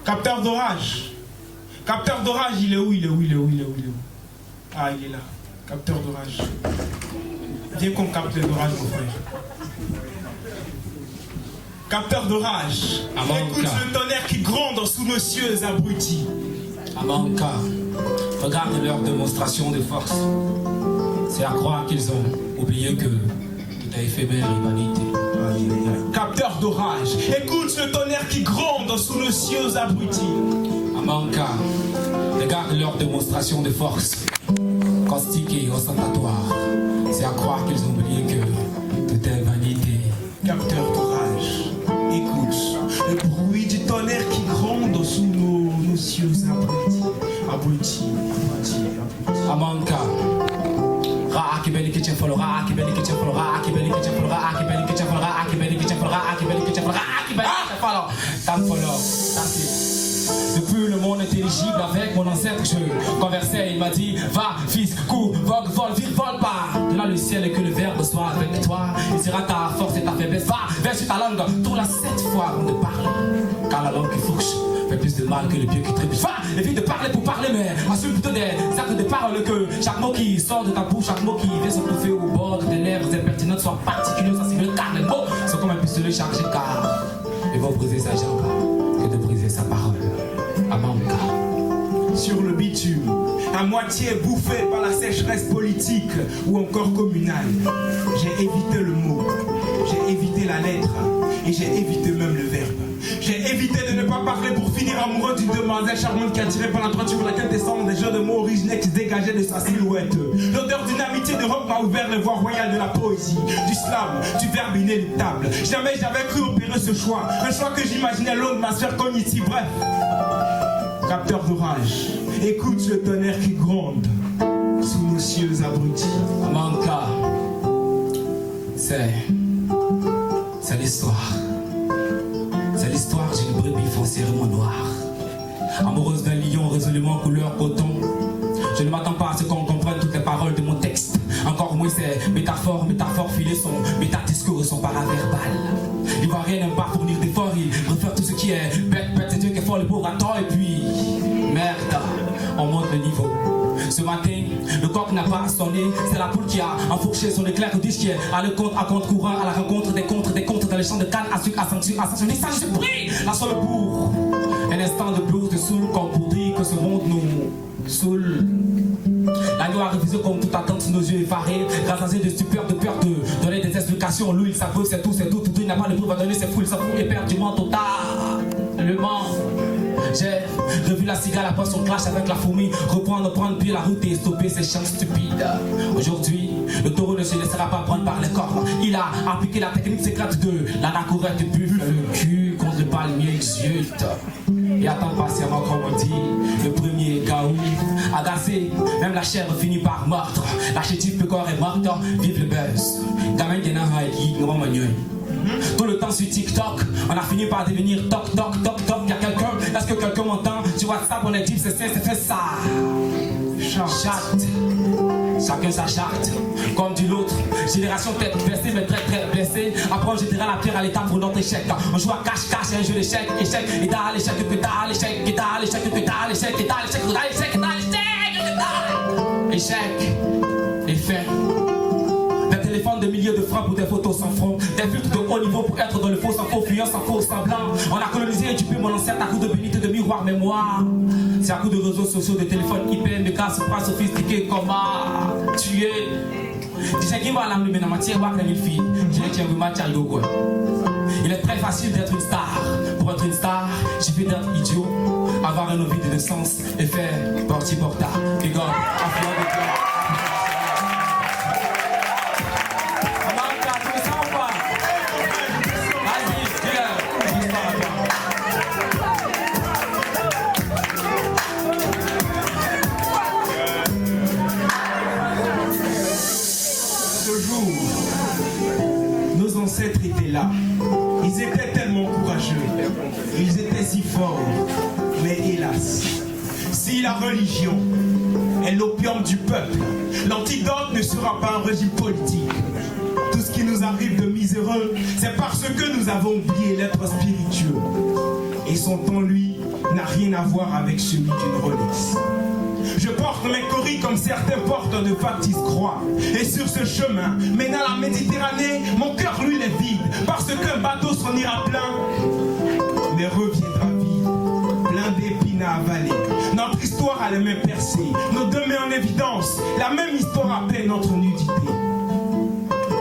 Capteur d'orage. Capteur d'orage, il est où? Ah, il est là. Capteur d'orage. Viens qu'on capte l'orage, mon frère. Capteur d'orage. Écoute le tonnerre qui gronde sous nos cieux abrutis. Amanka, regarde leur démonstration de force. C'est à croire qu'ils ont oublié que tout est éphémère et vanité. Capteur d'orage. Écoute le tonnerre qui gronde sous nos cieux abrutis. Amanka, regarde leur démonstration de force. Caustique et ostentatoire. C'est à croire qu'ils ont oublié que tout est vanité. Capteur d'orage. Écoute le bruit du tonnerre qui gronde sous nos cieux abrutis. Amanka. Ra qui belle kitchen for ra qui belle kitchen for ra qui belle kitchen for ra qui belle kitchen for ra qui belle kitchen for ra qui belle kitchen for ra qui belle kitchen for ra. Tam follow. Depuis le monde intelligible avec mon ancêtre je conversais, il m'a dit va fils, cours, vogue, vole, vite, vole pas. De là le ciel et que le verbe soit avec toi. Il sera ta force et ta faiblesse. Va, verse sur ta langue, tourne-la 7 fois avant de parler. Car la langue qui fourche fait plus de mal que le pied qui trébuche. Va, évite de parler pour parler, mais assume plutôt des actes de parole que chaque mot qui sort de ta bouche, chaque mot qui vient se bouffer au bord de tes lèvres impertinentes soit particulier, sensible, car les mots sont comme un pistolet chargé car ils vont briser sa jambe que de briser sa parole. Amanka. Sur le bitume, à moitié bouffé par la sécheresse politique ou encore communale, j'ai évité le mot, j'ai évité la lettre et j'ai évité même le verbe. J'ai évité de ne pas parler pour finir amoureux d'une demoiselle charmante qui attirait par la toiture la quintessence des jeux de mots originaux qui se dégageaient de sa silhouette. L'odeur d'une amitié de rock m'a ouvert les voies royales de la poésie, du slam, du verbe inéluctable. Jamais j'avais cru opérer ce choix, un choix que j'imaginais loin de ma sphère cognitive. Bref, capteur d'orage, écoute le tonnerre qui gronde sous nos cieux abrutis. Amanka, c'est l'histoire. C'est l'histoire d'une brebis foncièrement noire, amoureuse d'un lion résolument couleur coton. Je ne m'attends pas à ce qu'on comprenne toutes les paroles de mon texte. Encore moins ces métaphores filées son métadiscours, son paraverbal. L'ivoirien n'aime pas fournir d'efforts, il préfère tout ce qui est bête, c'est Dieu qui est fort, le pauvre attend et puis merde, on monte le niveau. Ce matin, le coq n'a pas sonné, c'est la poule qui a enfourché son éclair au disque qui est à le compte, à compte courant, à la rencontre des contres dans les champs de canne, à sucre, à sanctionner, ça je suis pris, la seule pour un instant de blues, de soul, qu'on pourrit, que ce monde nous saoule. L'agneau a refusé comme toute attente sous nos yeux effarés, rasé de stupeur, de peur de donner des explications. Lui, il s'avoue, c'est tout, il n'a pas de preuve à donner, c'est fou, il s'avoue éperdument totalement. J'ai revu la cigale après son clash avec la fourmi, prendre pied la route et stopper ces chants stupides. Aujourd'hui, le taureau ne se laissera pas prendre par les cornes. Il a appliqué la technique secrète de l'anacorette du buffle. Le cul contre le palmier exulte. Et attend patiemment comme on dit, le premier gaou. Agacé, même la chair finit par mordre. L'archétype, le corps est mort, vive le buzz. Gamin qui n'a pas été, tout le temps sur TikTok, on a fini par devenir toc toc toc toc. Y'a quelqu'un, est-ce que quelqu'un m'entend? Sur WhatsApp on est dit c'est fait ça. Charte, chacun sa charte, comme dit l'autre. Génération tête blessée mais très très blessée. Après on jettera la pierre à l'état pour notre échec. On joue à cache-cache, un jeu d'échec, échec, et t'as l'échec, et t'as l'échec, et t'as l'échec, et t'as l'échec, et t'as l'échec, et t'as l'échec, et t'as l'échec, échec, et fait. Des téléphones de milliers de francs pour des photos sans front, des filtres de haut niveau pour être dans le faux sans faux, fuyant sans faux semblant. On a colonisé et tué mon ancêtre à coup de bénité de miroir mémoire. C'est à coup de réseaux sociaux, de téléphones hyper méga super sophistiqués. Comment tuer? Il est très facile d'être une star. Pour être une star, il suffit d'être idiot, avoir un envie de naissance et faire porti-porta. Big up, affluent de cœur. Nos ancêtres étaient là, ils étaient tellement courageux, ils étaient si forts, mais hélas, si la religion est l'opium du peuple, l'antidote ne sera pas un régime politique. Tout ce qui nous arrive de miséreux, c'est parce que nous avons oublié l'être spiritueux. Et son temps, lui, n'a rien à voir avec celui d'une Rolex. Je porte mes coris comme certains portent de factices croix. Et sur ce chemin, menant la Méditerranée, mon cœur lui est vide. Parce qu'un bateau s'en ira plein, mais reviendra vide, plein d'épines à avaler. Notre histoire a les mains percées, nos deux mains en évidence. La même histoire à peine notre nudité.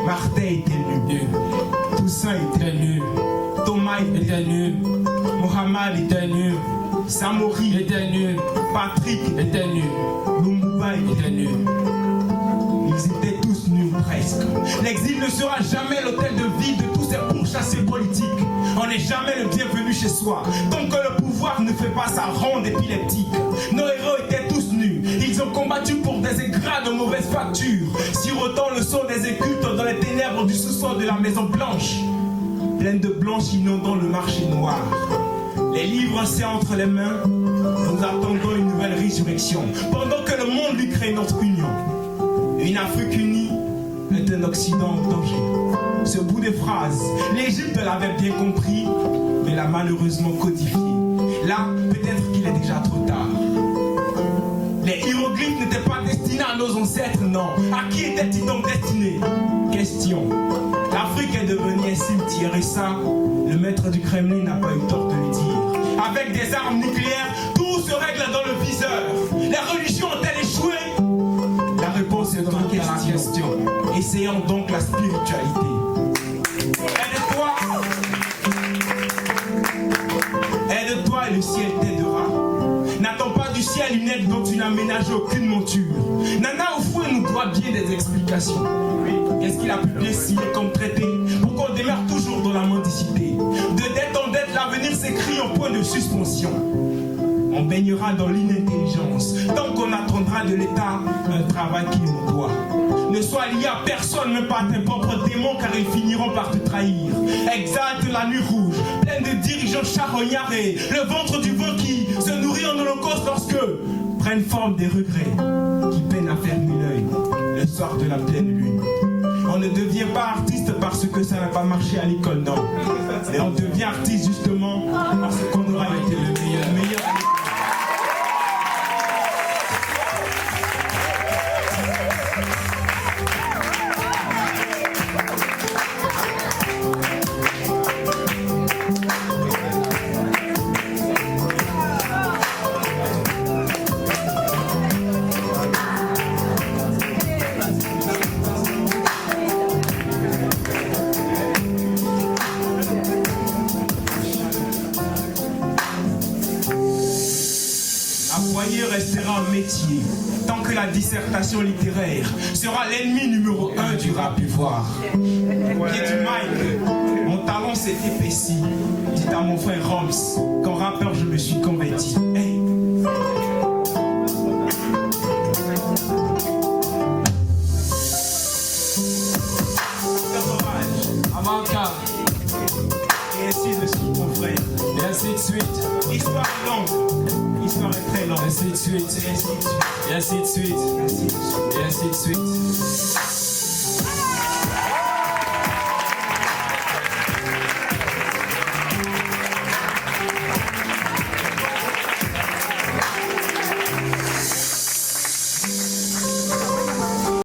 Martin était nu, Toussaint était nu, Thomas était nu, Mohamed était nu, Samori était nu, Patrick était nu, Lumumba était nu. Ils étaient tous nus presque. L'exil ne sera jamais l'hôtel de vie de tous ces pourchassés politiques. On n'est jamais le bienvenu chez soi, tant que le pouvoir ne fait pas sa ronde épileptique. Nos héros étaient tous nus, ils ont combattu pour des égrats de mauvaise facture. Sirotant le son des écultes dans les ténèbres du sous-sol de la Maison Blanche, pleine de blanches inondant le marché noir. Les livres c'est entre les mains, nous attendons une nouvelle résurrection, pendant que le monde lui crée notre union. Une Afrique unie est un Occident en danger. Ce bout de phrase, l'Égypte l'avait bien compris, mais l'a malheureusement codifié. Là, peut-être qu'il est déjà trop tard. Les hiéroglyphes n'étaient pas destinés à nos ancêtres, non. À qui étaient-ils donc destinés? Question. L'Afrique est devenue un cimetière et ça, le maître du Kremlin n'a pas eu tort de le dire. Avec des armes nucléaires, tout se règle dans le viseur. Les religions ont-elles échoué? La réponse est dans la question. Essayons donc la spiritualité. Aide-toi et le ciel t'aidera. N'attends pas du ciel une aide dont tu n'as ménagé aucune monture. Nana Oufoué nous doit bien des explications. Qu'est-ce qu'il a publié signé comme traité pour qu'on demeure toujours dans la mendicité? De dette en dette, l'avenir s'écrit en point de suspension. On baignera dans l'inintelligence tant qu'on attendra de l'État un travail qu'il nous doit. Ne sois lié à personne, même pas à tes propres démons, car ils finiront par te trahir. Exalte la nuit rouge, pleine de dirigeants charognards, le ventre du vent qui se nourrit en holocauste lorsque prennent forme des regrets qui peinent à fermer l'œil le soir de la pleine lune. On ne devient pas artiste parce que ça n'a pas marché à l'école, non. Mais on devient artiste justement parce qu'on aura été le meilleur. Restera un métier tant que la dissertation littéraire sera l'ennemi numéro 1 du rap ivoire. Pied du mic, mon talent s'est épaissi. Dites à mon frère Roms qu'en rappeur je me suis converti. Hey. Amanka. Et ainsi de suite, mon frère. Et ainsi de suite. Histoire est longue. L'histoire est très longue. Et ainsi de suite. Et ainsi de suite. Et ainsi de suite. Et ainsi de suite.